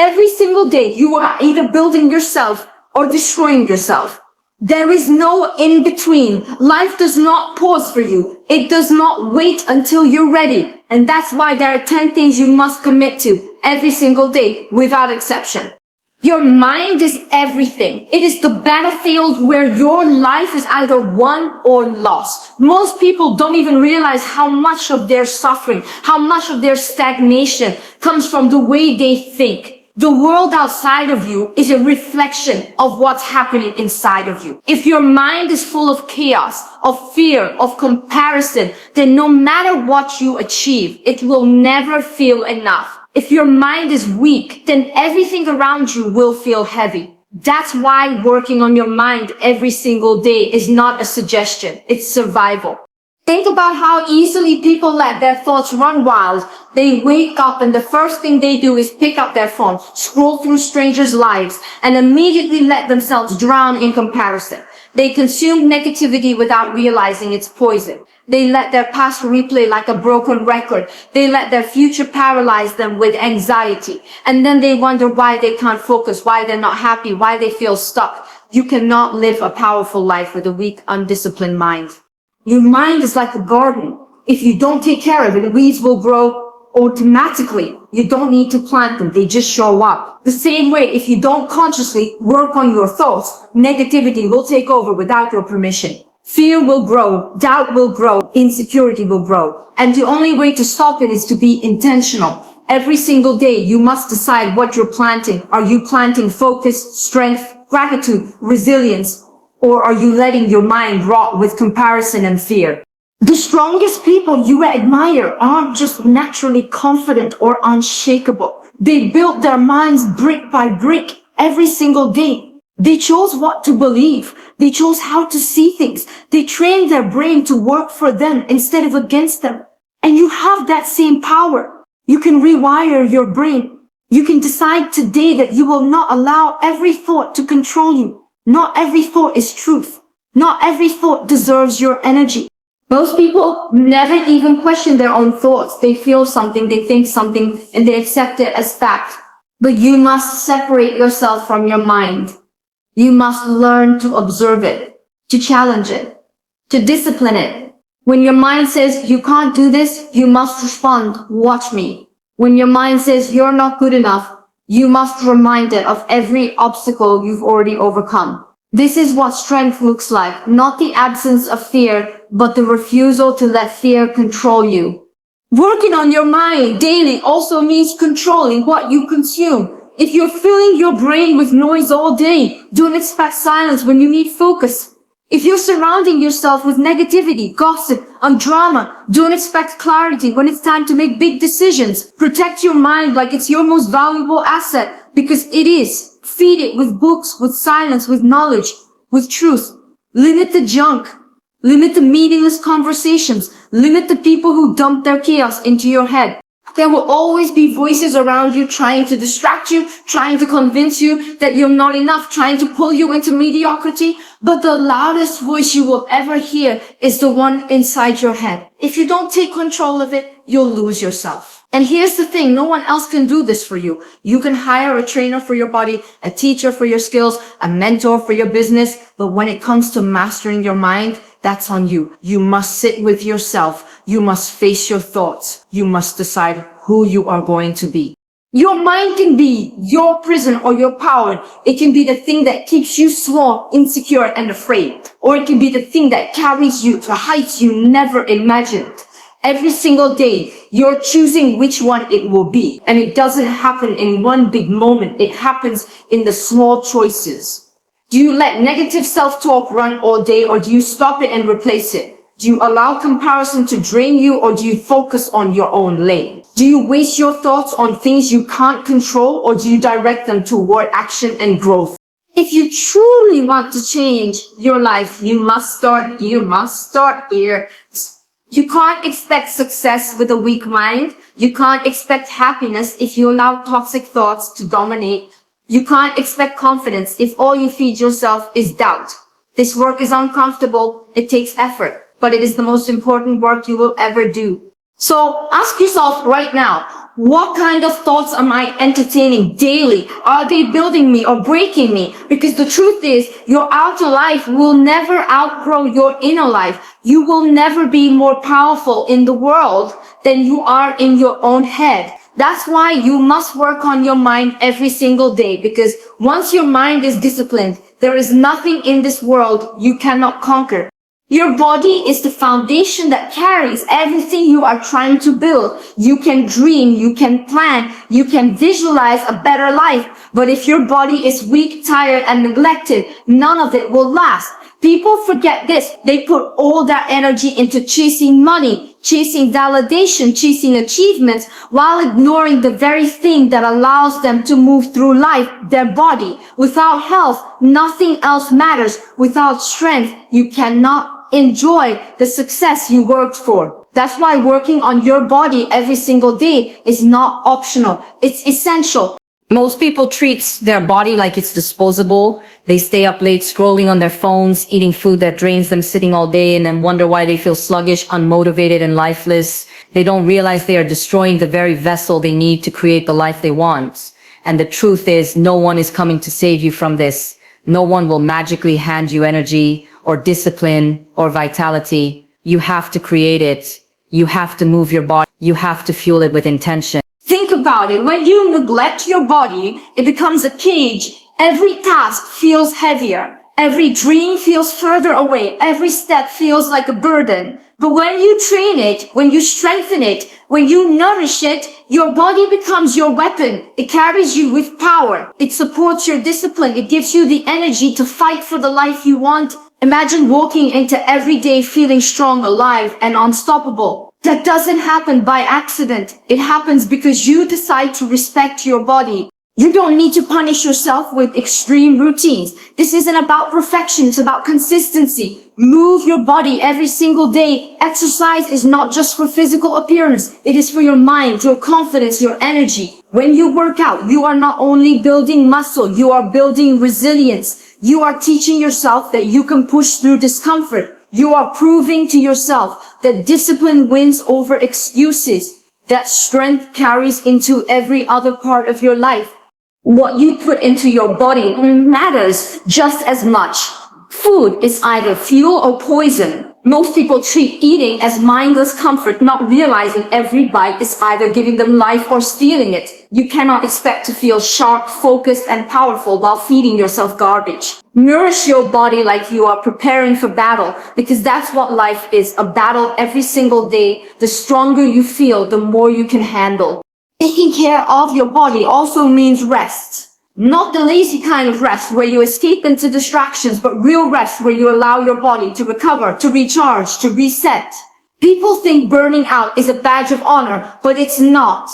Every single day, you are either building yourself or destroying yourself. There is no in between. Life does not pause for you. It does not wait until you're ready. And that's why there are 10 things you must commit to every single day without exception. Your mind is everything. It is the battlefield where your life is either won or lost. Most people don't even realize how much of their suffering, how much of their stagnation comes from the way they think. The world outside of you is a reflection of what's happening inside of you. If your mind is full of chaos, of fear, of comparison, then no matter what you achieve, it will never feel enough. If your mind is weak, then everything around you will feel heavy. That's why working on your mind every single day is not a suggestion, it's survival. Think about how easily people let their thoughts run wild. They wake up and the first thing they do is pick up their phone, scroll through strangers' lives, and immediately let themselves drown in comparison. They consume negativity without realizing it's poison. They let their past replay like a broken record. They let their future paralyze them with anxiety. And then they wonder why they can't focus, why they're not happy, why they feel stuck. You cannot live a powerful life with a weak, undisciplined mind. Your mind is like a garden. If you don't take care of it, weeds will grow automatically. You don't need to plant them. They just show up. The same way, if you don't consciously work on your thoughts, negativity will take over without your permission. Fear will grow, doubt will grow, insecurity will grow. And the only way to stop it is to be intentional. Every single day, you must decide what you're planting. Are you planting focus, strength, gratitude, resilience? Or are you letting your mind rot with comparison and fear? The strongest people you admire aren't just naturally confident or unshakable. They built their minds brick by brick every single day. They chose what to believe. They chose how to see things. They trained their brain to work for them instead of against them. And you have that same power. You can rewire your brain. You can decide today that you will not allow every thought to control you. Not every thought is truth. Not every thought deserves your energy. Most people never even question their own thoughts. They feel something, they think something, and they accept it as fact. But you must separate yourself from your mind. You must learn to observe it, to challenge it, to discipline it. When your mind says, you can't do this, you must respond, watch me. When your mind says, you're not good enough, you must remind it of every obstacle you've already overcome. This is what strength looks like, not the absence of fear, but the refusal to let fear control you. Working on your mind daily also means controlling what you consume. If you're filling your brain with noise all day, don't expect silence when you need focus. If you're surrounding yourself with negativity, gossip, and drama, don't expect clarity when it's time to make big decisions. Protect your mind like it's your most valuable asset, because it is. Feed it with books, with silence, with knowledge, with truth. Limit the junk. Limit the meaningless conversations. Limit the people who dump their chaos into your head. There will always be voices around you trying to distract you, trying to convince you that you're not enough, trying to pull you into mediocrity. But the loudest voice you will ever hear is the one inside your head. If you don't take control of it, you'll lose yourself. And here's the thing, no one else can do this for you. You can hire a trainer for your body, a teacher for your skills, a mentor for your business. But when it comes to mastering your mind, that's on you. You must sit with yourself. You must face your thoughts. You must decide who you are going to be. Your mind can be your prison or your power. It can be the thing that keeps you small, insecure, and afraid. Or it can be the thing that carries you to heights you never imagined. Every single day, you're choosing which one it will be. And it doesn't happen in one big moment. It happens in the small choices. Do you let negative self-talk run all day, or do you stop it and replace it? Do you allow comparison to drain you, or do you focus on your own lane? Do you waste your thoughts on things you can't control, or do you direct them toward action and growth? If you truly want to change your life, you must start here. You can't expect success with a weak mind. You can't expect happiness if you allow toxic thoughts to dominate. You can't expect confidence if all you feed yourself is doubt. This work is uncomfortable. It takes effort, but it is the most important work you will ever do. So ask yourself right now, What kind of thoughts am I entertaining daily? Are they building me or breaking me? Because the truth is, your outer life will never outgrow your inner life. You will never be more powerful in the world than you are in your own head. That's why you must work on your mind every single day, because once your mind is disciplined, there is nothing in this world you cannot conquer. Your body is the foundation that carries everything you are trying to build. You can dream, you can plan, you can visualize a better life. But if your body is weak, tired, and neglected, none of it will last. People forget this. They put all their energy into chasing money, chasing validation, chasing achievements, while ignoring the very thing that allows them to move through life, their body. Without health, nothing else matters. Without strength, you cannot enjoy the success you worked for. That's why working on your body every single day is not optional. It's essential. Most people treat their body like it's disposable. They stay up late scrolling on their phones, eating food that drains them, sitting all day, and then wonder why they feel sluggish, unmotivated, and lifeless. They don't realize they are destroying the very vessel they need to create the life they want. And the truth is, no one is coming to save you from this. No one will magically hand you energy or discipline or vitality. You have to create it. You have to move your body. You have to fuel it with intention. Think about it. When you neglect your body, it becomes a cage. Every task feels heavier. Every dream feels further away. Every step feels like a burden. But when you train it, when you strengthen it, when you nourish it, your body becomes your weapon. It carries you with power. It supports your discipline. It gives you the energy to fight for the life you want. Imagine walking into every day feeling strong, alive, and unstoppable. That doesn't happen by accident. It happens because you decide to respect your body. You don't need to punish yourself with extreme routines. This isn't about perfection. It's about consistency. Move your body every single day. Exercise is not just for physical appearance. It is for your mind, your confidence, your energy. When you work out, you are not only building muscle, you are building resilience. You are teaching yourself that you can push through discomfort. You are proving to yourself that discipline wins over excuses, that strength carries into every other part of your life. What you put into your body matters just as much. Food is either fuel or poison. Most people treat eating as mindless comfort, not realizing every bite is either giving them life or stealing it. You cannot expect to feel sharp, focused, and powerful while feeding yourself garbage. Nourish your body like you are preparing for battle, because that's what life is, a battle every single day. The stronger you feel, the more you can handle. Taking care of your body also means rest. Not the lazy kind of rest where you escape into distractions, but real rest where you allow your body to recover, to recharge, to reset. People think burning out is a badge of honor, but it's not.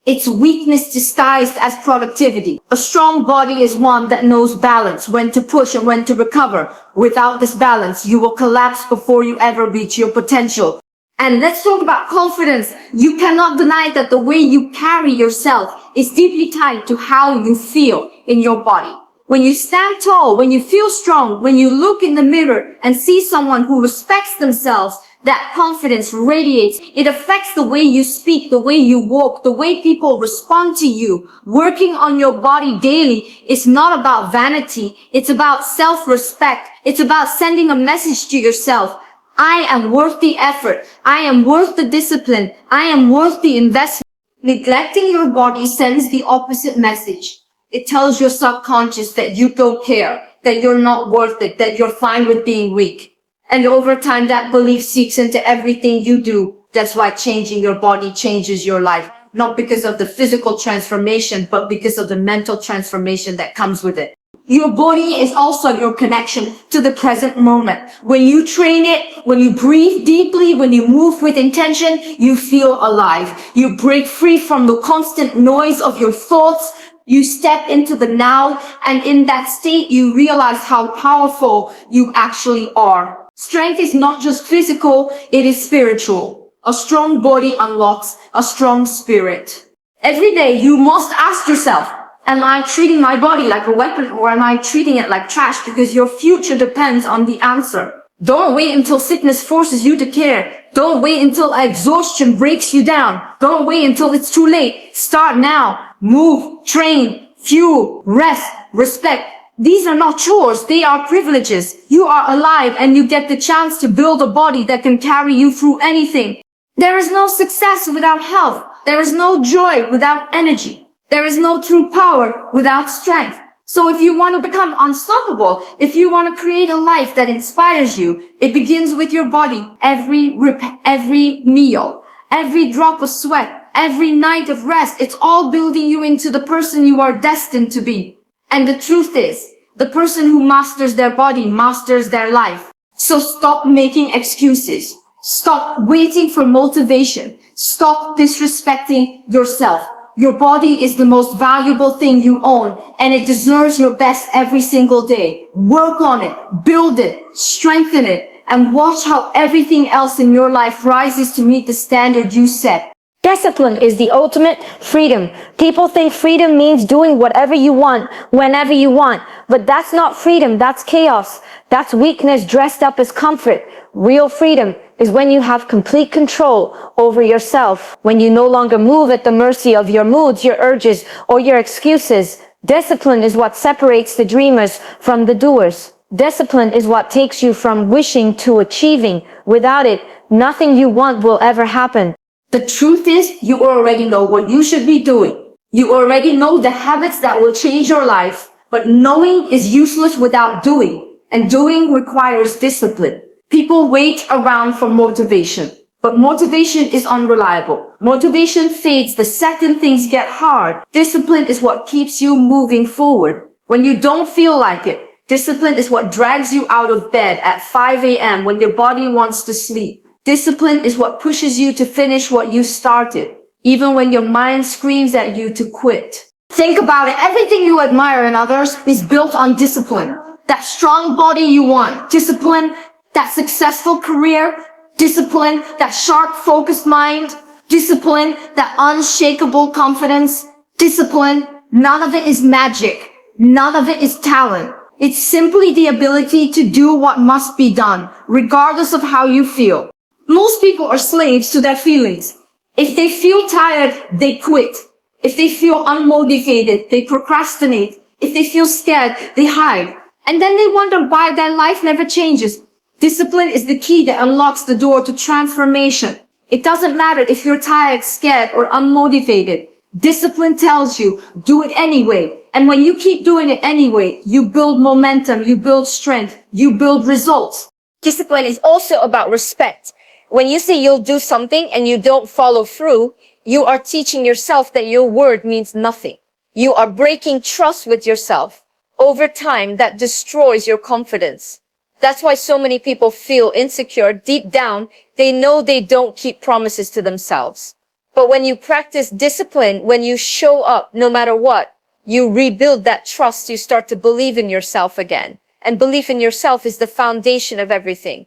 It's weakness disguised as productivity. A strong body is one that knows balance, when to push and when to recover. Without this balance, you will collapse before you ever reach your potential. And let's talk about confidence. You cannot deny that the way you carry yourself is deeply tied to how you feel in your body. When you stand tall, when you feel strong, when you look in the mirror and see someone who respects themselves, that confidence radiates. It affects the way you speak, the way you walk, the way people respond to you. Working on your body daily is not about vanity. It's about self-respect. It's about sending a message to yourself. I am worth the effort. I am worth the discipline. I am worth the investment. Neglecting your body sends the opposite message. It tells your subconscious that you don't care, that you're not worth it, that you're fine with being weak. And over time, that belief seeps into everything you do. That's why changing your body changes your life. Not because of the physical transformation, but because of the mental transformation that comes with it. Your body is also your connection to the present moment. When you train it, when you breathe deeply, when you move with intention, you feel alive. You break free from the constant noise of your thoughts. You step into the now, and in that state, you realize how powerful you actually are. Strength is not just physical, it is spiritual. A strong body unlocks a strong spirit. Every day, you must ask yourself, am I treating my body like a weapon, or am I treating it like trash? Because your future depends on the answer. Don't wait until sickness forces you to care. Don't wait until exhaustion breaks you down. Don't wait until it's too late. Start now. Move, train, fuel, rest, respect. These are not chores. They are privileges. You are alive and you get the chance to build a body that can carry you through anything. There is no success without health. There is no joy without energy. There is no true power without strength. So if you want to become unstoppable, if you want to create a life that inspires you, it begins with your body. Every meal, every drop of sweat, every night of rest, it's all building you into the person you are destined to be. And the truth is, the person who masters their body masters their life. So stop making excuses. Stop waiting for motivation. Stop disrespecting yourself. Your body is the most valuable thing you own, and it deserves your best every single day. Work on it, build it, strengthen it, and watch how everything else in your life rises to meet the standard you set. Discipline is the ultimate freedom. People think freedom means doing whatever you want, whenever you want. But that's not freedom, that's chaos. That's weakness dressed up as comfort. Real freedom is when you have complete control over yourself, when you no longer move at the mercy of your moods, your urges, or your excuses. Discipline is what separates the dreamers from the doers. Discipline is what takes you from wishing to achieving. Without it, nothing you want will ever happen. The truth is, you already know what you should be doing. You already know the habits that will change your life, but knowing is useless without doing, and doing requires discipline. People wait around for motivation, but motivation is unreliable. Motivation fades the second things get hard. Discipline is what keeps you moving forward. When you don't feel like it, discipline is what drags you out of bed at 5 a.m. when your body wants to sleep. Discipline is what pushes you to finish what you started, even when your mind screams at you to quit. Think about it. Everything you admire in others is built on discipline. That strong body you want, discipline. That successful career, discipline. That sharp, focused mind, discipline. That unshakable confidence, discipline. None of it is magic. None of it is talent. It's simply the ability to do what must be done, regardless of how you feel. Most people are slaves to their feelings. If they feel tired, they quit. If they feel unmotivated, they procrastinate. If they feel scared, they hide. And then they wonder why their life never changes. Discipline is the key that unlocks the door to transformation. It doesn't matter if you're tired, scared, or unmotivated. Discipline tells you, do it anyway. And when you keep doing it anyway, you build momentum, you build strength, you build results. Discipline is also about respect. When you say you'll do something and you don't follow through, you are teaching yourself that your word means nothing. You are breaking trust with yourself. Over time, that destroys your confidence. That's why so many people feel insecure. Deep down, they know they don't keep promises to themselves. But when you practice discipline, when you show up no matter what, you rebuild that trust. You start to believe in yourself again. And belief in yourself is the foundation of everything.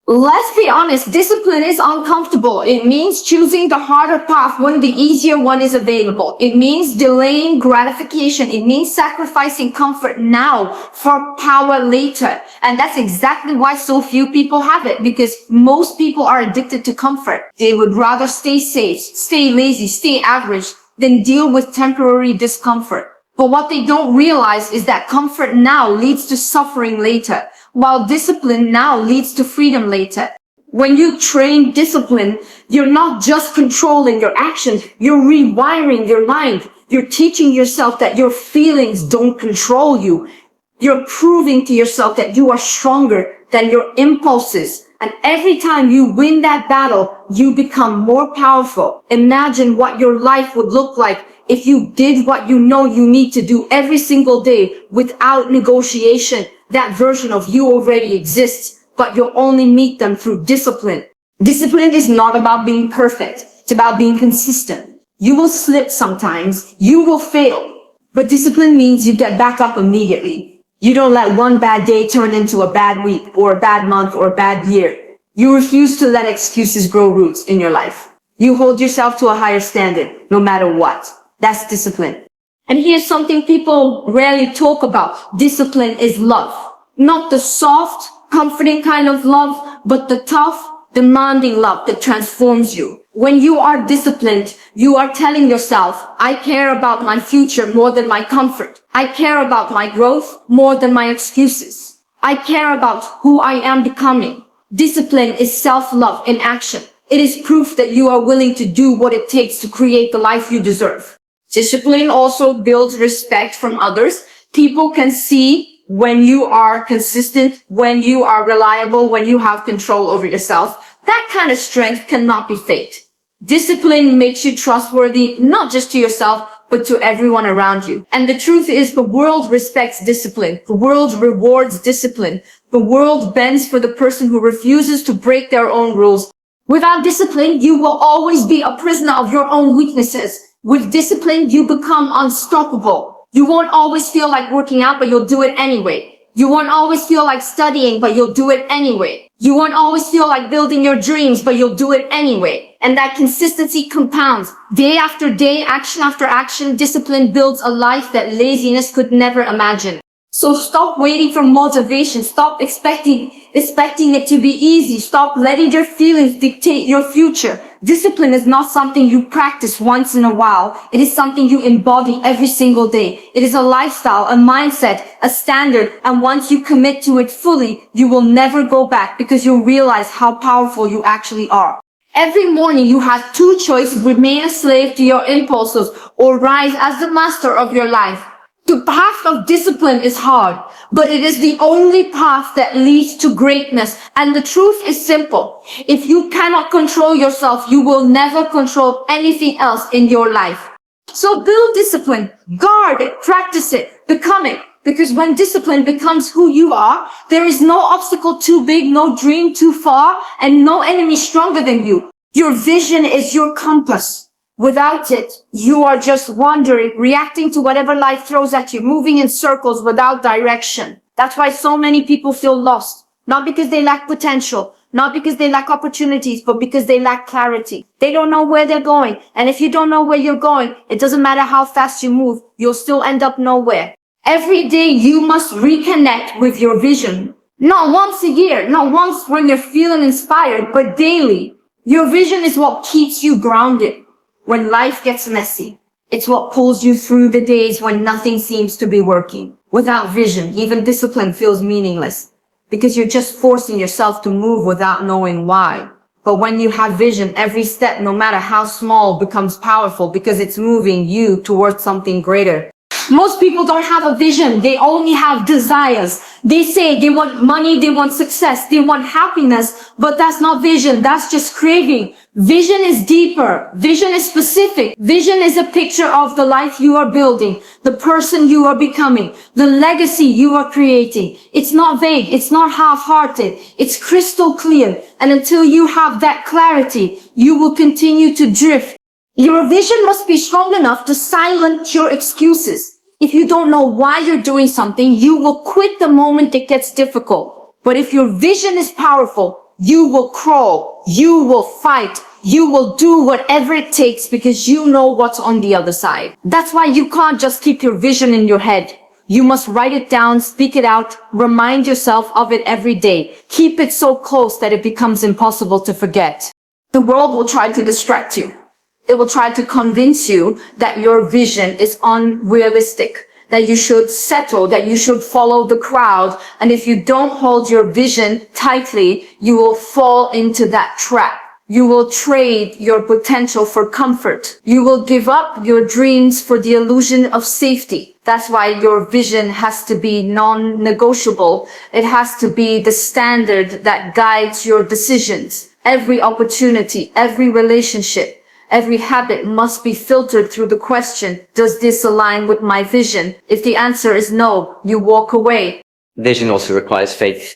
Let's be honest, discipline is uncomfortable. It means choosing the harder path when the easier one is available. It means delaying gratification. It means sacrificing comfort now for power later. And that's exactly why so few people have it, because most people are addicted to comfort. They would rather stay safe, stay lazy, stay average than deal with temporary discomfort. But what they don't realize is that comfort now leads to suffering later, while discipline now leads to freedom later. When you train discipline, you're not just controlling your actions, you're rewiring your mind. You're teaching yourself that your feelings don't control you. You're proving to yourself that you are stronger than your impulses. And every time you win that battle, you become more powerful. Imagine what your life would look like if you did what you know you need to do every single day without negotiation. That version of you already exists, but you'll only meet them through discipline. Discipline is not about being perfect. It's about being consistent. You will slip sometimes. You will fail. But discipline means you get back up immediately. You don't let one bad day turn into a bad week or a bad month or a bad year. You refuse to let excuses grow roots in your life. You hold yourself to a higher standard, no matter what. That's discipline. And here's something people rarely talk about. Discipline is love. Not the soft, comforting kind of love, but the tough, demanding love that transforms you. When you are disciplined, you are telling yourself, I care about my future more than my comfort. I care about my growth more than my excuses. I care about who I am becoming. Discipline is self-love in action. It is proof that you are willing to do what it takes to create the life you deserve. Discipline also builds respect from others. People can see when you are consistent, when you are reliable, when you have control over yourself. That kind of strength cannot be faked. Discipline makes you trustworthy, not just to yourself, but to everyone around you. And the truth is, the world respects discipline. The world rewards discipline. The world bends for the person who refuses to break their own rules. Without discipline, you will always be a prisoner of your own weaknesses. With discipline, you become unstoppable. You won't always feel like working out, but you'll do it anyway. You won't always feel like studying, but you'll do it anyway. You won't always feel like building your dreams, but you'll do it anyway. And that consistency compounds. Day after day, action after action, discipline builds a life that laziness could never imagine. So stop waiting for motivation. Stop expecting it to be easy. Stop letting your feelings dictate your future. Discipline is not something you practice once in a while. It is something you embody every single day. It is a lifestyle, a mindset, a standard. And once you commit to it fully, you will never go back because you'll realize how powerful you actually are. Every morning you have two choices: remain a slave to your impulses or rise as the master of your life. The path of discipline is hard, but it is the only path that leads to greatness. And the truth is simple. If you cannot control yourself, you will never control anything else in your life. So build discipline, guard it, practice it, become it. Because when discipline becomes who you are, there is no obstacle too big, no dream too far, and no enemy stronger than you. Your vision is your compass. Without it, you are just wandering, reacting to whatever life throws at you, moving in circles without direction. That's why so many people feel lost. Not because they lack potential, not because they lack opportunities, but because they lack clarity. They don't know where they're going. And if you don't know where you're going, it doesn't matter how fast you move, you'll still end up nowhere. Every day you must reconnect with your vision. Not once a year, not once when you're feeling inspired, but daily. Your vision is what keeps you grounded when life gets messy. It's what pulls you through the days when nothing seems to be working. Without vision, even discipline feels meaningless because you're just forcing yourself to move without knowing why. But when you have vision, every step, no matter how small, becomes powerful because it's moving you towards something greater. Most people don't have a vision. They only have desires. They say they want money, they want success, they want happiness, but that's not vision. That's just craving. Vision is deeper. Vision is specific. Vision is a picture of the life you are building, the person you are becoming, the legacy you are creating. It's not vague. It's not half-hearted. It's crystal clear. And until you have that clarity, you will continue to drift. Your vision must be strong enough to silence your excuses. If you don't know why you're doing something, you will quit the moment it gets difficult. But if your vision is powerful, you will crawl, you will fight, you will do whatever it takes because you know what's on the other side. That's why you can't just keep your vision in your head. You must write it down, speak it out, remind yourself of it every day. Keep it so close that it becomes impossible to forget. The world will try to distract you. It will try to convince you that your vision is unrealistic, that you should settle, that you should follow the crowd. And if you don't hold your vision tightly, you will fall into that trap. You will trade your potential for comfort. You will give up your dreams for the illusion of safety. That's why your vision has to be non-negotiable. It has to be the standard that guides your decisions. Every opportunity, every relationship, every habit must be filtered through the question, does this align with my vision? If the answer is no, you walk away. Vision also requires faith.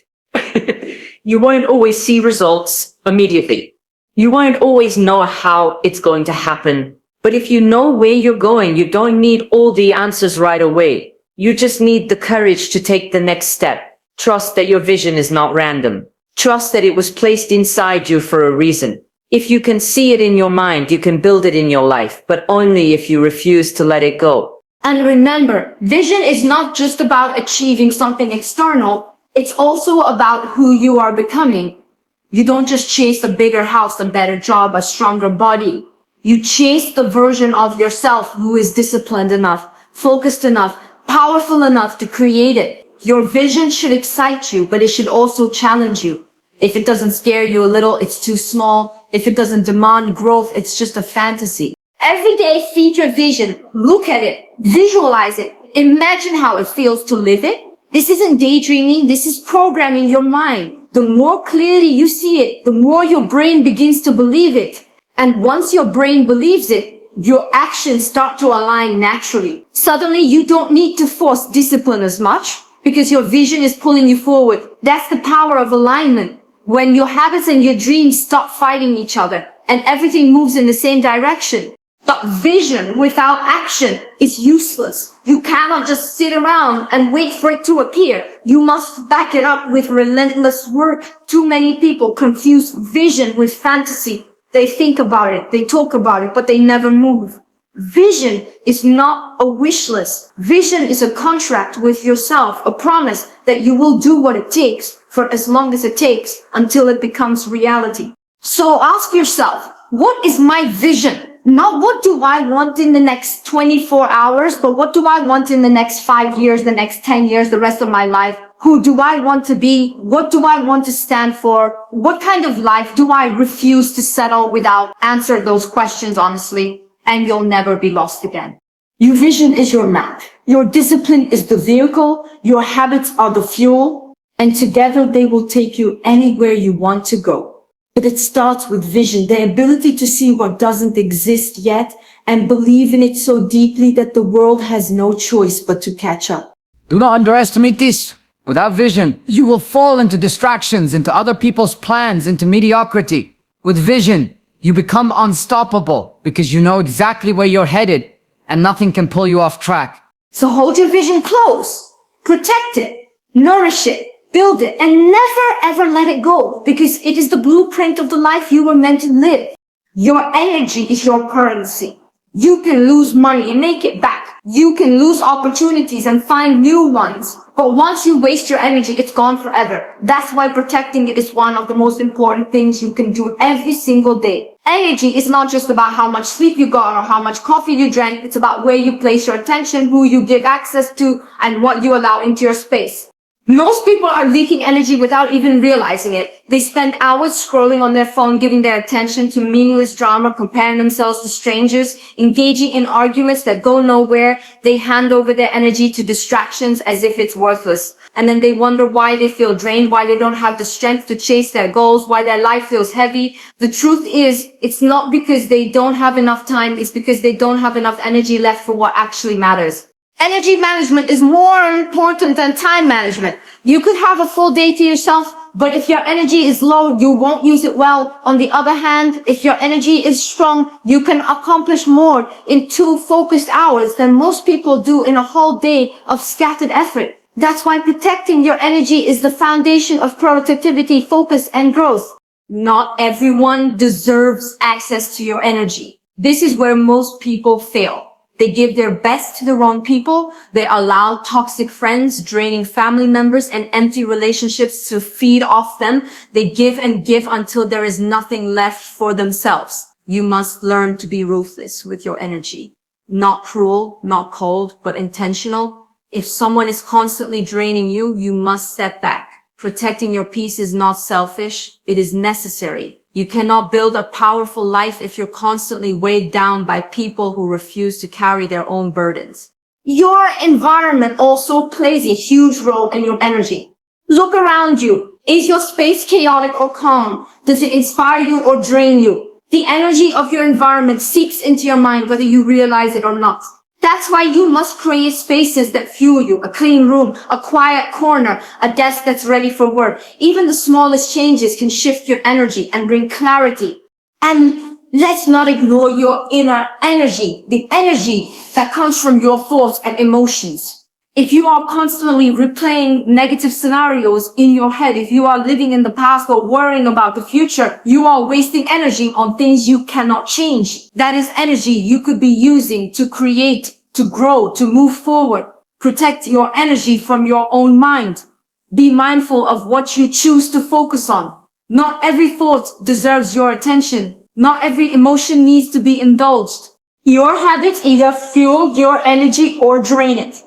You won't always see results immediately. You won't always know how it's going to happen. But if you know where you're going, you don't need all the answers right away. You just need the courage to take the next step. Trust that your vision is not random. Trust that it was placed inside you for a reason. If you can see it in your mind, you can build it in your life, but only if you refuse to let it go. And remember, vision is not just about achieving something external. It's also about who you are becoming. You don't just chase a bigger house, a better job, a stronger body. You chase the version of yourself who is disciplined enough, focused enough, powerful enough to create it. Your vision should excite you, but it should also challenge you. If it doesn't scare you a little, it's too small. If it doesn't demand growth, it's just a fantasy. Every day, feed your vision. Look at it. Visualize it. Imagine how it feels to live it. This isn't daydreaming. This is programming your mind. The more clearly you see it, the more your brain begins to believe it. And once your brain believes it, your actions start to align naturally. Suddenly, you don't need to force discipline as much because your vision is pulling you forward. That's the power of alignment. When your habits and your dreams stop fighting each other and everything moves in the same direction. But vision without action is useless. You cannot just sit around and wait for it to appear. You must back it up with relentless work. Too many people confuse vision with fantasy. They think about it, they talk about it, but they never move. Vision is not a wish list. Vision is a contract with yourself, a promise that you will do what it takes for as long as it takes until it becomes reality. So ask yourself, what is my vision? Not what do I want in the next 24 hours, but what do I want in the next 5 years, the next 10 years, the rest of my life? Who do I want to be? What do I want to stand for? What kind of life do I refuse to settle without? Answer those questions honestly, and you'll never be lost again. Your vision is your map. Your discipline is the vehicle. Your habits are the fuel. And together they will take you anywhere you want to go. But it starts with vision, the ability to see what doesn't exist yet and believe in it so deeply that the world has no choice but to catch up. Do not underestimate this. Without vision, you will fall into distractions, into other people's plans, into mediocrity. With vision, you become unstoppable because you know exactly where you're headed and nothing can pull you off track. So hold your vision close, protect it, nourish it, build it, and never ever let it go because it is the blueprint of the life you were meant to live. Your energy is your currency. You can lose money and make it back. You can lose opportunities and find new ones. But once you waste your energy, it's gone forever. That's why protecting it is one of the most important things you can do every single day. Energy is not just about how much sleep you got or how much coffee you drank. It's about where you place your attention, who you give access to, and what you allow into your space. Most people are leaking energy without even realizing it. They spend hours scrolling on their phone, giving their attention to meaningless drama, comparing themselves to strangers, engaging in arguments that go nowhere. They hand over their energy to distractions as if it's worthless. And then they wonder why they feel drained, why they don't have the strength to chase their goals, why their life feels heavy. The truth is, it's not because they don't have enough time, it's because they don't have enough energy left for what actually matters. Energy management is more important than time management. You could have a full day to yourself, but if your energy is low, you won't use it well. On the other hand, if your energy is strong, you can accomplish more in 2 focused hours than most people do in a whole day of scattered effort. That's why protecting your energy is the foundation of productivity, focus, and growth. Not everyone deserves access to your energy. This is where most people fail. They give their best to the wrong people. They allow toxic friends, draining family members, and empty relationships to feed off them. They give and give until there is nothing left for themselves. You must learn to be ruthless with your energy. Not cruel, not cold, but intentional. If someone is constantly draining you, you must step back. Protecting your peace is not selfish. It is necessary. You cannot build a powerful life if you're constantly weighed down by people who refuse to carry their own burdens. Your environment also plays a huge role in your energy. Look around you. Is your space chaotic or calm? Does it inspire you or drain you? The energy of your environment seeps into your mind whether you realize it or not. That's why you must create spaces that fuel you, a clean room, a quiet corner, a desk that's ready for work. Even the smallest changes can shift your energy and bring clarity. And let's not ignore your inner energy, the energy that comes from your thoughts and emotions. If you are constantly replaying negative scenarios in your head, if you are living in the past or worrying about the future, you are wasting energy on things you cannot change. That is energy you could be using to create, to grow, to move forward. Protect your energy from your own mind. Be mindful of what you choose to focus on. Not every thought deserves your attention. Not every emotion needs to be indulged. Your habits either fuel your energy or drain it.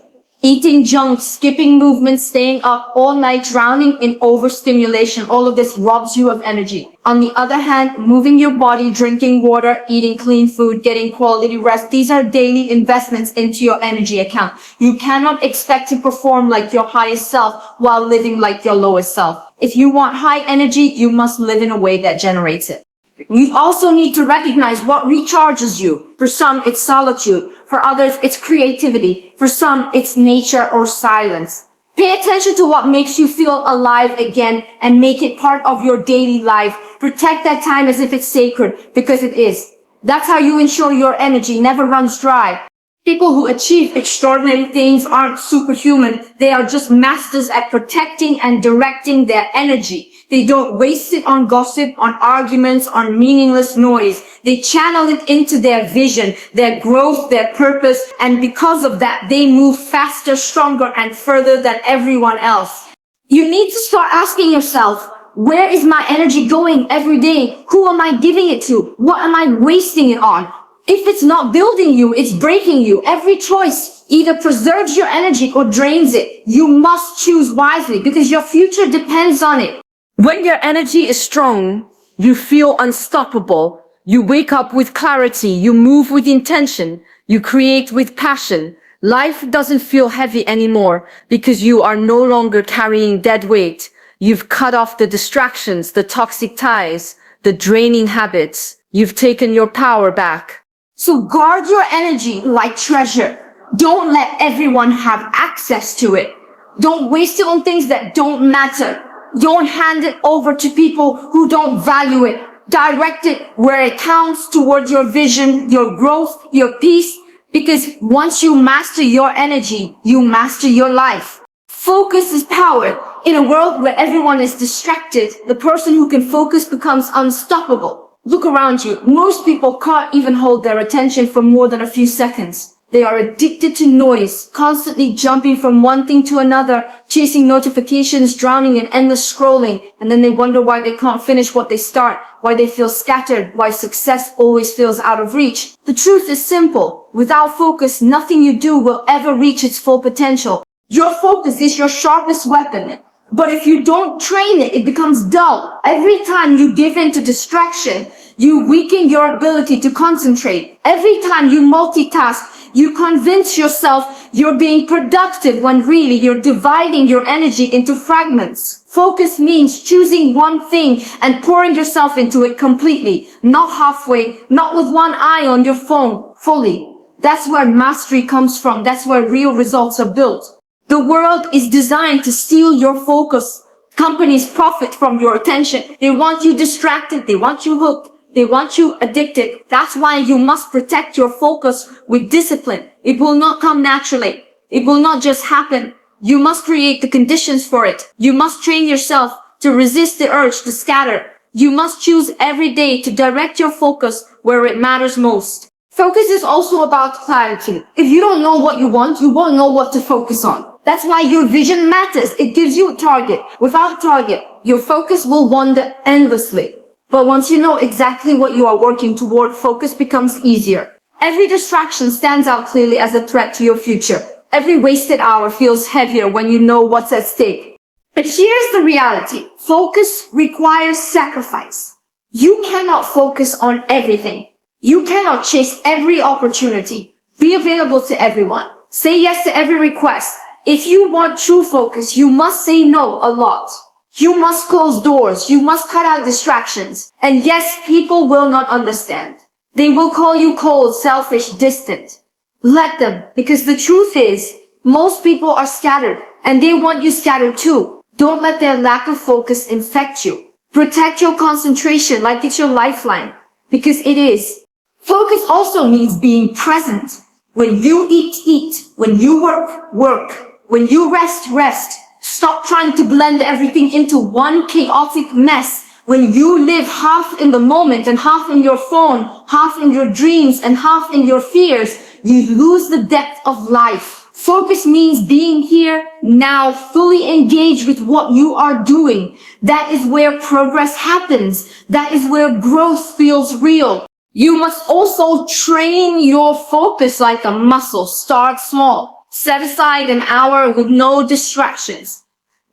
Eating junk, skipping movements, staying up all night, drowning in overstimulation, all of this robs you of energy. On the other hand, moving your body, drinking water, eating clean food, getting quality rest, these are daily investments into your energy account. You cannot expect to perform like your highest self while living like your lowest self. If you want high energy, you must live in a way that generates it. We also need to recognize what recharges you. For some, it's solitude. For others, it's creativity. For some, it's nature or silence. Pay attention to what makes you feel alive again and make it part of your daily life. Protect that time as if it's sacred, because it is. That's how you ensure your energy never runs dry. People who achieve extraordinary things aren't superhuman. They are just masters at protecting and directing their energy. They don't waste it on gossip, on arguments, on meaningless noise. They channel it into their vision, their growth, their purpose, and because of that, they move faster, stronger, and further than everyone else. You need to start asking yourself, where is my energy going every day? Who am I giving it to? What am I wasting it on? If it's not building you, it's breaking you. Every choice either preserves your energy or drains it. You must choose wisely because your future depends on it. When your energy is strong, you feel unstoppable. You wake up with clarity. You move with intention. You create with passion. Life doesn't feel heavy anymore because you are no longer carrying dead weight. You've cut off the distractions, the toxic ties, the draining habits. You've taken your power back. So guard your energy like treasure. Don't let everyone have access to it. Don't waste it on things that don't matter. Don't hand it over to people who don't value it. Direct it where it counts, towards your vision, your growth, your peace. Because once you master your energy, you master your life. Focus is power. In a world where everyone is distracted, the person who can focus becomes unstoppable. Look around you. Most people can't even hold their attention for more than a few seconds. They are addicted to noise, constantly jumping from one thing to another, chasing notifications, drowning in endless scrolling, and then they wonder why they can't finish what they start, why they feel scattered, why success always feels out of reach. The truth is simple. Without focus, nothing you do will ever reach its full potential. Your focus is your sharpest weapon. But if you don't train it, it becomes dull. Every time you give in to distraction, you weaken your ability to concentrate. Every time you multitask, you convince yourself you're being productive when really you're dividing your energy into fragments. Focus means choosing one thing and pouring yourself into it completely, not halfway, not with one eye on your phone, fully. That's where mastery comes from. That's where real results are built. The world is designed to steal your focus. Companies profit from your attention. They want you distracted. They want you hooked. They want you addicted. That's why you must protect your focus with discipline. It will not come naturally. It will not just happen. You must create the conditions for it. You must train yourself to resist the urge to scatter. You must choose every day to direct your focus where it matters most. Focus is also about clarity. If you don't know what you want, you won't know what to focus on. That's why your vision matters. It gives you a target. Without target, your focus will wander endlessly. But once you know exactly what you are working toward, focus becomes easier. Every distraction stands out clearly as a threat to your future. Every wasted hour feels heavier when you know what's at stake. But here's the reality. Focus requires sacrifice. You cannot focus on everything. You cannot chase every opportunity. Be available to everyone. Say yes to every request. If you want true focus, you must say no a lot. You must close doors. You must cut out distractions. And yes, people will not understand. They will call you cold, selfish, distant. Let them, because the truth is, most people are scattered and they want you scattered too. Don't let their lack of focus infect you. Protect your concentration like it's your lifeline, because it is. Focus also means being present. When you eat, eat. When you work, work. When you rest, rest. Stop trying to blend everything into one chaotic mess. When you live half in the moment and half in your phone, half in your dreams and half in your fears, you lose the depth of life. Focus means being here, now, fully engaged with what you are doing. That is where progress happens. That is where growth feels real. You must also train your focus like a muscle. Start small. Set aside an hour with no distractions.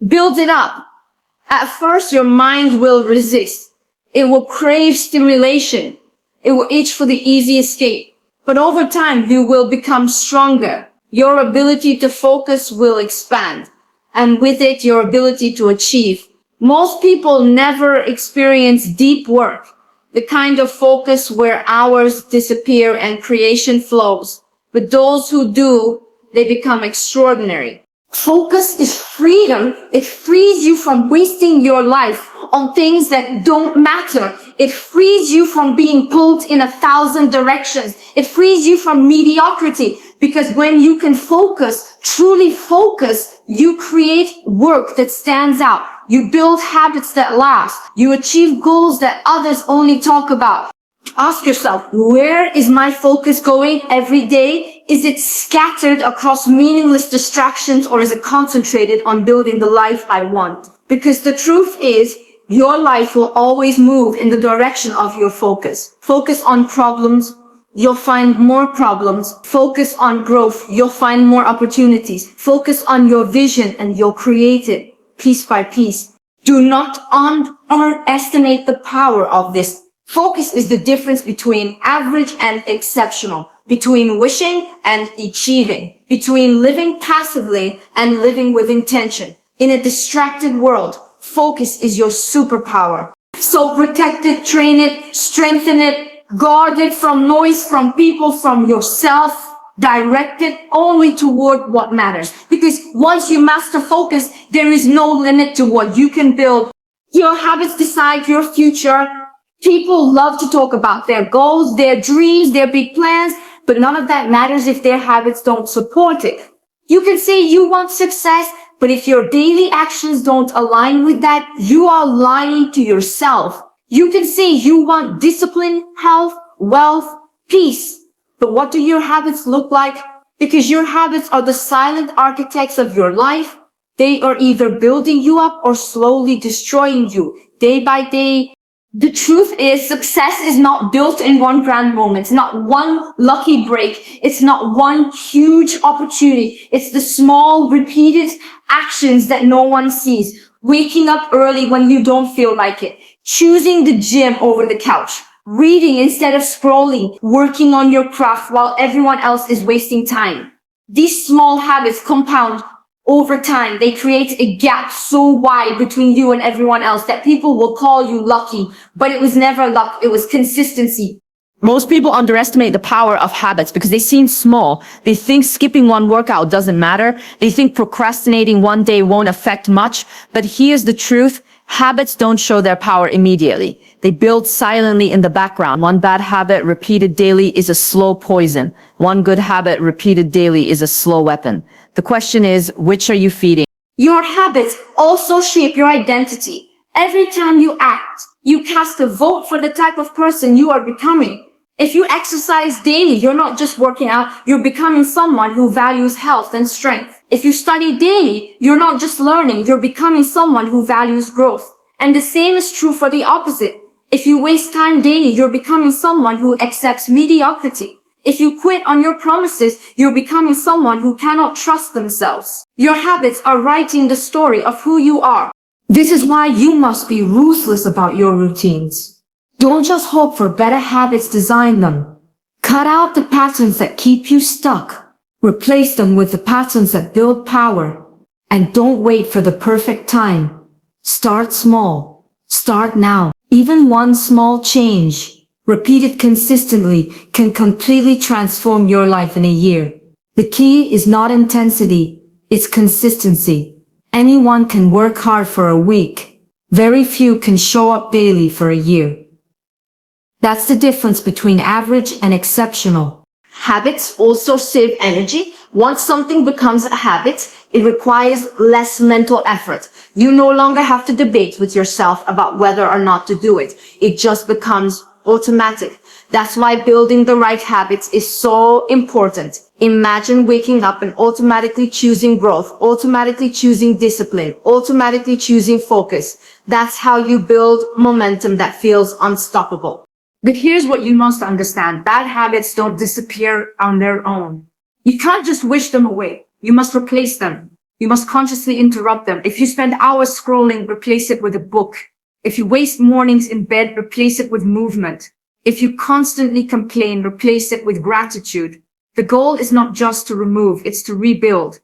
Build it up. At first, your mind will resist. It will crave stimulation. It will itch for the easy escape. But over time, you will become stronger. Your ability to focus will expand. And with it, your ability to achieve. Most people never experience deep work, the kind of focus where hours disappear and creation flows. But those who do, they become extraordinary. Focus is freedom. It frees you from wasting your life on things that don't matter. It frees you from being pulled in 1,000 directions. It frees you from mediocrity, because when you can focus, truly focus, you create work that stands out. You build habits that last. You achieve goals that others only talk about. Ask yourself, where is my focus going every day? Is it scattered across meaningless distractions, or is it concentrated on building the life I want? Because the truth is, your life will always move in the direction of your focus. Focus on problems, you'll find more problems. Focus on growth, you'll find more opportunities. Focus on your vision and you'll create it piece by piece. Do not underestimate the power of this. Focus is the difference between average and exceptional, between wishing and achieving, between living passively and living with intention. In a distracted world, focus is your superpower. So protect it, train it, strengthen it, guard it from noise, from people, from yourself. Direct it only toward what matters. Because once you master focus, there is no limit to what you can build. Your habits decide your future. People love to talk about their goals, their dreams, their big plans, but none of that matters if their habits don't support it. You can say you want success, but if your daily actions don't align with that, you are lying to yourself. You can say you want discipline, health, wealth, peace, but what do your habits look like? Because your habits are the silent architects of your life. They are either building you up or slowly destroying you, day by day. The truth is, success is not built in one grand moment. It's not one lucky break. It's not one huge opportunity. It's the small, repeated actions that no one sees. Waking up early when you don't feel like it. Choosing the gym over the couch. Reading instead of scrolling. Working on your craft while everyone else is wasting time. These small habits compound over time. They create a gap so wide between you and everyone else that people will call you lucky, but it was never luck. It was consistency. Most people underestimate the power of habits because they seem small. They think skipping one workout doesn't matter. They think procrastinating one day won't affect much. But here's the truth. Habits don't show their power immediately. They build silently in the background. One bad habit repeated daily is a slow poison. One good habit repeated daily is a slow weapon. The question is, which are you feeding? Your habits also shape your identity. Every time you act, you cast a vote for the type of person you are becoming. If you exercise daily, you're not just working out, you're becoming someone who values health and strength. If you study daily, you're not just learning, you're becoming someone who values growth. And the same is true for the opposite. If you waste time daily, you're becoming someone who accepts mediocrity. If you quit on your promises, you're becoming someone who cannot trust themselves. Your habits are writing the story of who you are. This is why you must be ruthless about your routines. Don't just hope for better habits, design them. Cut out the patterns that keep you stuck. Replace them with the patterns that build power. And don't wait for the perfect time. Start small. Start now. Even one small change, repeated consistently, can completely transform your life in a year. The key is not intensity, it's consistency. Anyone can work hard for a week. Very few can show up daily for a year. That's the difference between average and exceptional. Habits also save energy. Once something becomes a habit, it requires less mental effort. You no longer have to debate with yourself about whether or not to do it. It just becomes automatic. That's why building the right habits is so important. Imagine waking up and automatically choosing growth, automatically choosing discipline, automatically choosing focus. That's how you build momentum that feels unstoppable. But here's what you must understand. Bad habits don't disappear on their own. You can't just wish them away. You must replace them. You must consciously interrupt them. If you spend hours scrolling, replace it with a book. If you waste mornings in bed, replace it with movement. If you constantly complain, replace it with gratitude. The goal is not just to remove, it's to rebuild.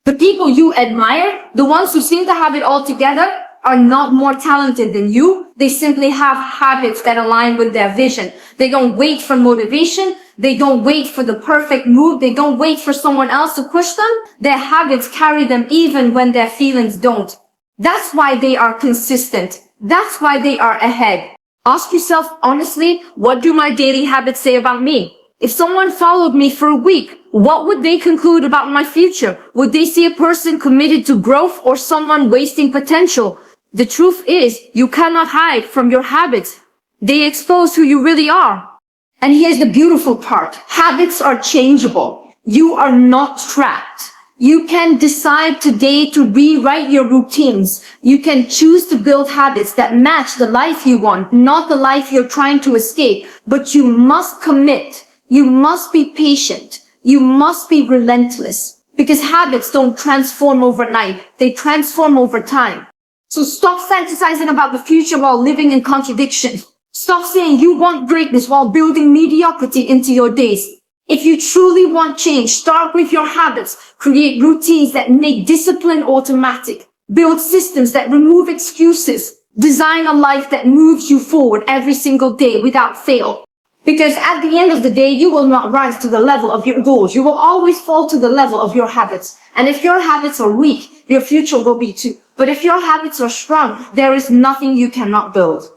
The people you admire, the ones who seem to have it all together, are not more talented than you. They simply have habits that align with their vision. They don't wait for motivation. They don't wait for the perfect move. They don't wait for someone else to push them. Their habits carry them even when their feelings don't. That's why they are consistent. That's why they are ahead. Ask yourself honestly, what do my daily habits say about me? If someone followed me for a week, what would they conclude about my future? Would they see a person committed to growth or someone wasting potential? The truth is, you cannot hide from your habits. They expose who you really are. And here's the beautiful part. Habits are changeable. You are not trapped. You can decide today to rewrite your routines. You can choose to build habits that match the life you want, not the life you're trying to escape. But you must commit. You must be patient. You must be relentless. Because habits don't transform overnight. They transform over time. So stop fantasizing about the future while living in contradiction. Stop saying you want greatness while building mediocrity into your days. If you truly want change, start with your habits. Create routines that make discipline automatic. Build systems that remove excuses. Design a life that moves you forward every single day without fail. Because at the end of the day, you will not rise to the level of your goals. You will always fall to the level of your habits. And if your habits are weak, your future will be too. But if your habits are strong, there is nothing you cannot build.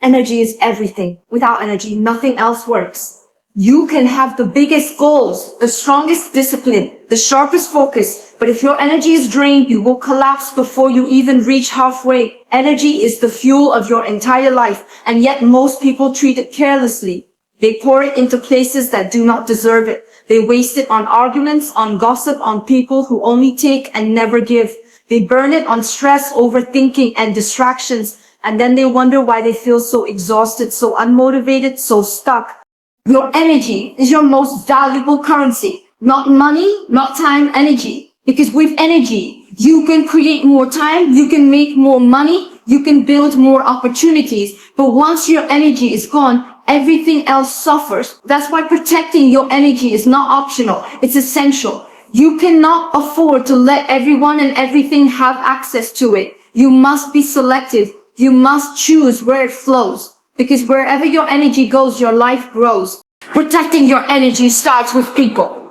Energy is everything. Without energy, nothing else works. You can have the biggest goals, the strongest discipline, the sharpest focus, but if your energy is drained, you will collapse before you even reach halfway. Energy is the fuel of your entire life, and yet most people treat it carelessly. They pour it into places that do not deserve it. They waste it on arguments, on gossip, on people who only take and never give. They burn it on stress, overthinking, and distractions, and then they wonder why they feel so exhausted, so unmotivated, so stuck. Your energy is your most valuable currency. Not money, not time, energy. Because with energy, you can create more time, you can make more money, you can build more opportunities. But once your energy is gone, everything else suffers. That's why protecting your energy is not optional. It's essential. You cannot afford to let everyone and everything have access to it. You must be selective. You must choose where it flows. Because wherever your energy goes, your life grows. Protecting your energy starts with people.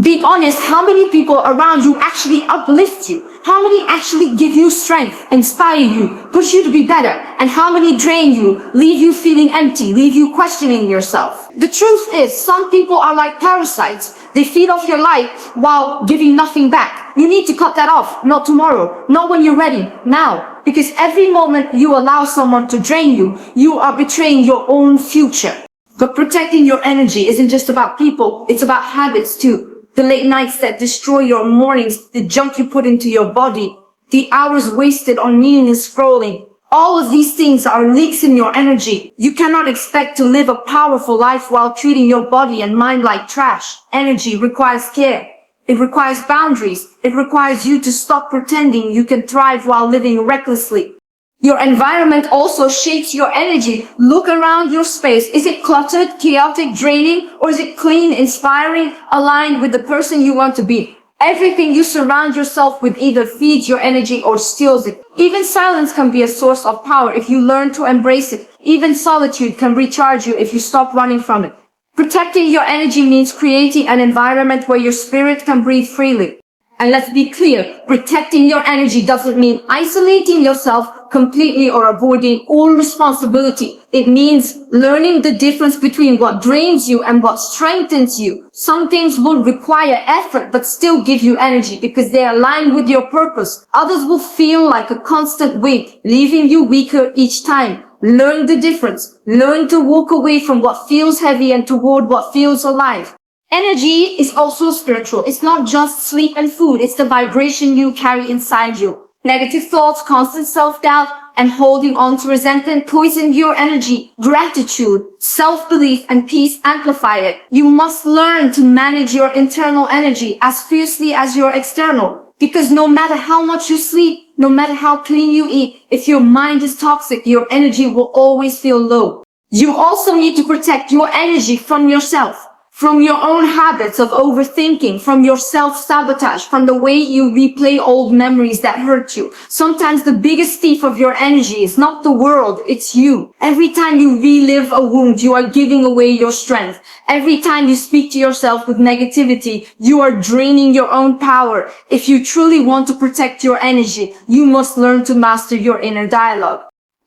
Be honest, how many people around you actually uplift you? How many actually give you strength, inspire you, push you to be better? And how many drain you, leave you feeling empty, leave you questioning yourself? The truth is, some people are like parasites. They feed off your life while giving nothing back. You need to cut that off, not tomorrow, not when you're ready, now. Because every moment you allow someone to drain you, you are betraying your own future. But protecting your energy isn't just about people, it's about habits too. The late nights that destroy your mornings, the junk you put into your body, the hours wasted on meaningless scrolling. All of these things are leaks in your energy. You cannot expect to live a powerful life while treating your body and mind like trash. Energy requires care. It requires boundaries. It requires you to stop pretending you can thrive while living recklessly. Your environment also shapes your energy. Look around your space. Is it cluttered, chaotic, draining, or is it clean, inspiring, aligned with the person you want to be? Everything you surround yourself with either feeds your energy or steals it. Even silence can be a source of power if you learn to embrace it. Even solitude can recharge you if you stop running from it. Protecting your energy means creating an environment where your spirit can breathe freely. And let's be clear, protecting your energy doesn't mean isolating yourself completely or avoiding all responsibility. It means learning the difference between what drains you and what strengthens you. Some things will require effort but still give you energy because they align with your purpose. Others will feel like a constant weight, leaving you weaker each time. Learn the difference. Learn to walk away from what feels heavy and toward what feels alive. Energy is also spiritual. It's not just sleep and food. It's the vibration you carry inside you. Negative thoughts, constant self-doubt, and holding on to resentment poison your energy. Gratitude, self-belief, and peace amplify it. You must learn to manage your internal energy as fiercely as your external. Because no matter how much you sleep, no matter how clean you eat, if your mind is toxic, your energy will always feel low. You also need to protect your energy from yourself. From your own habits of overthinking, from your self-sabotage, from the way you replay old memories that hurt you. Sometimes the biggest thief of your energy is not the world, it's you. Every time you relive a wound, you are giving away your strength. Every time you speak to yourself with negativity, you are draining your own power. If you truly want to protect your energy, you must learn to master your inner dialogue.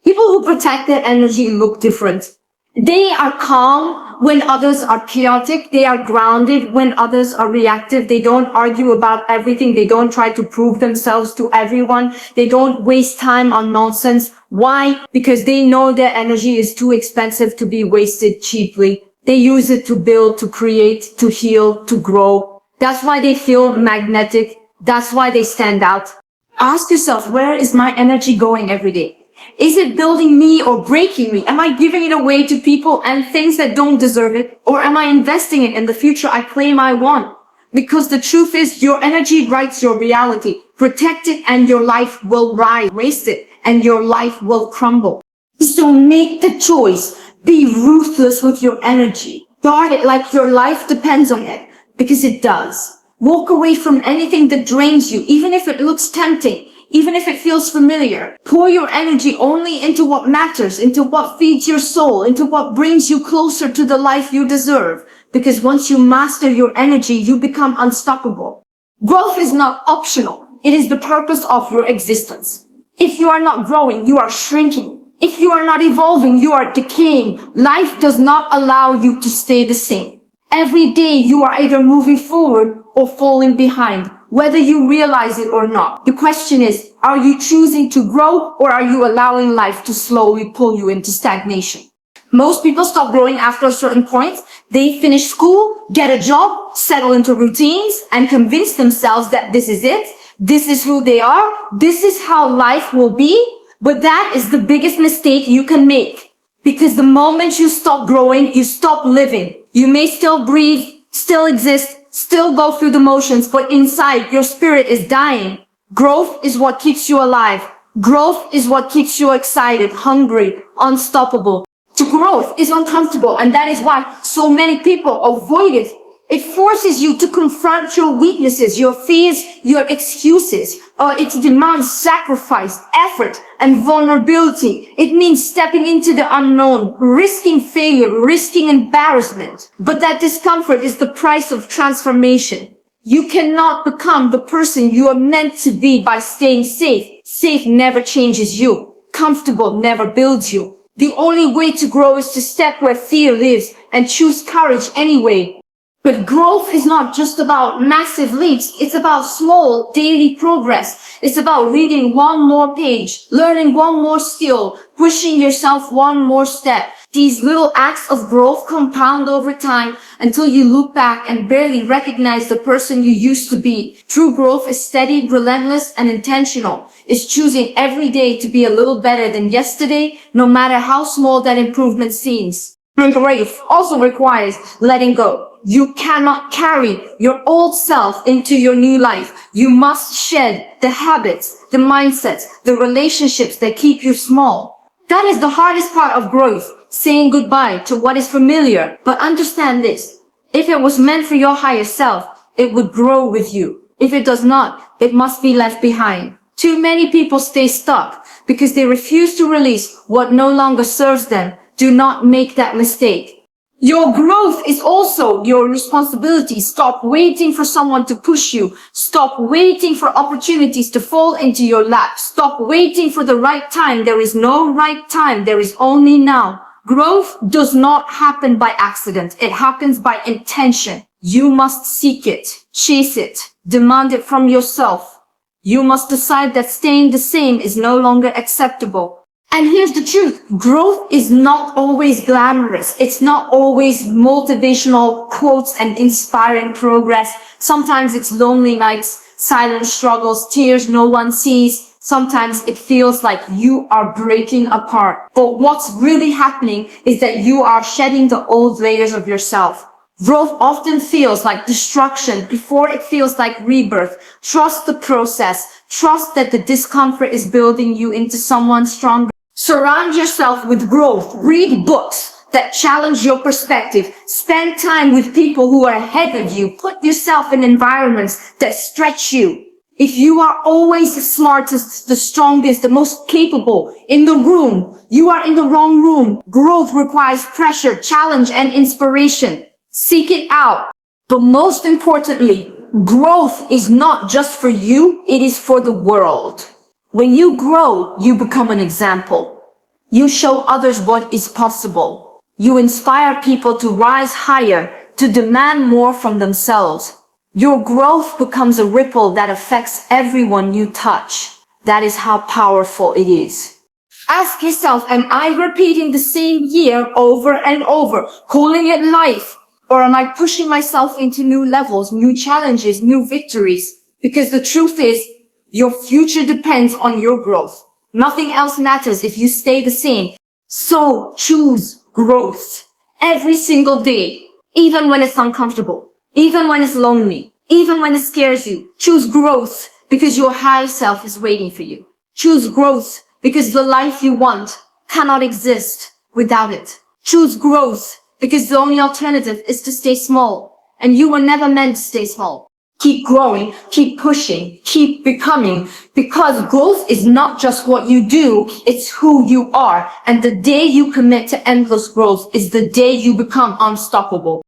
People who protect their energy look different. They are calm when others are chaotic. They are grounded when others are reactive. They don't argue about everything. They don't try to prove themselves to everyone. They don't waste time on nonsense. Why? Because they know their energy is too expensive to be wasted cheaply. They use it to build, to create, to heal, to grow. That's why they feel magnetic. That's why they stand out. Ask yourself, where is my energy going every day? Is it building me or breaking me? Am I giving it away to people and things that don't deserve it? Or am I investing it in the future I claim I want? Because the truth is, your energy writes your reality. Protect it and your life will rise. Waste it and your life will crumble. So make the choice. Be ruthless with your energy. Guard it like your life depends on it. Because it does. Walk away from anything that drains you, even if it looks tempting. Even if it feels familiar. Pour your energy only into what matters, into what feeds your soul, into what brings you closer to the life you deserve. Because once you master your energy, you become unstoppable. Growth is not optional. It is the purpose of your existence. If you are not growing, you are shrinking. If you are not evolving, you are decaying. Life does not allow you to stay the same. Every day you are either moving forward or falling behind, whether you realize it or not. The question is, are you choosing to grow or are you allowing life to slowly pull you into stagnation? Most people stop growing after a certain point. They finish school, get a job, settle into routines, and convince themselves that this is it. This is who they are. This is how life will be. But that is the biggest mistake you can make. Because the moment you stop growing, you stop living. You may still breathe, still exist, still go through the motions, but inside your spirit is dying. Growth is what keeps you alive. Growth is what keeps you excited, hungry, unstoppable. To growth is uncomfortable, and that is why so many people avoid it. It forces you to confront your weaknesses, your fears, your excuses. It demands sacrifice, effort, and vulnerability. It means stepping into the unknown, risking failure, risking embarrassment. But that discomfort is the price of transformation. You cannot become the person you are meant to be by staying safe. Safe never changes you. Comfortable never builds you. The only way to grow is to step where fear lives and choose courage anyway. But growth is not just about massive leaps. It's about small daily progress. It's about reading one more page, learning one more skill, pushing yourself one more step. These little acts of growth compound over time until you look back and barely recognize the person you used to be. True growth is steady, relentless, and intentional. It's choosing every day to be a little better than yesterday, no matter how small that improvement seems. And growth also requires letting go. You cannot carry your old self into your new life. You must shed the habits, the mindsets, the relationships that keep you small. That is the hardest part of growth, saying goodbye to what is familiar. But understand this, if it was meant for your higher self, it would grow with you. If it does not, it must be left behind. Too many people stay stuck because they refuse to release what no longer serves them. Do not make that mistake. Your growth is also your responsibility. Stop waiting for someone to push you. Stop waiting for opportunities to fall into your lap. Stop waiting for the right time. There is no right time. There is only now. Growth does not happen by accident. It happens by intention. You must seek it, chase it, demand it from yourself. You must decide that staying the same is no longer acceptable. And here's the truth. Growth is not always glamorous. It's not always motivational quotes and inspiring progress. Sometimes it's lonely nights, silent struggles, tears no one sees. Sometimes it feels like you are breaking apart. But what's really happening is that you are shedding the old layers of yourself. Growth often feels like destruction before it feels like rebirth. Trust the process. Trust that the discomfort is building you into someone stronger. Surround yourself with growth. Read books that challenge your perspective. Spend time with people who are ahead of you. Put yourself in environments that stretch you. If you are always the smartest, the strongest, the most capable in the room, you are in the wrong room. Growth requires pressure, challenge, and inspiration. Seek it out. But most importantly, growth is not just for you, it is for the world. When you grow, you become an example. You show others what is possible. You inspire people to rise higher, to demand more from themselves. Your growth becomes a ripple that affects everyone you touch. That is how powerful it is. Ask yourself, am I repeating the same year over and over, calling it life? Or am I pushing myself into new levels, new challenges, new victories? Because the truth is, your future depends on your growth. Nothing else matters if you stay the same. So choose growth every single day, even when it's uncomfortable, even when it's lonely, even when it scares you. Choose growth because your higher self is waiting for you. Choose growth because the life you want cannot exist without it. Choose growth because the only alternative is to stay small, and you were never meant to stay small. Keep growing, keep pushing, keep becoming, because growth is not just what you do, it's who you are. And the day you commit to endless growth is the day you become unstoppable.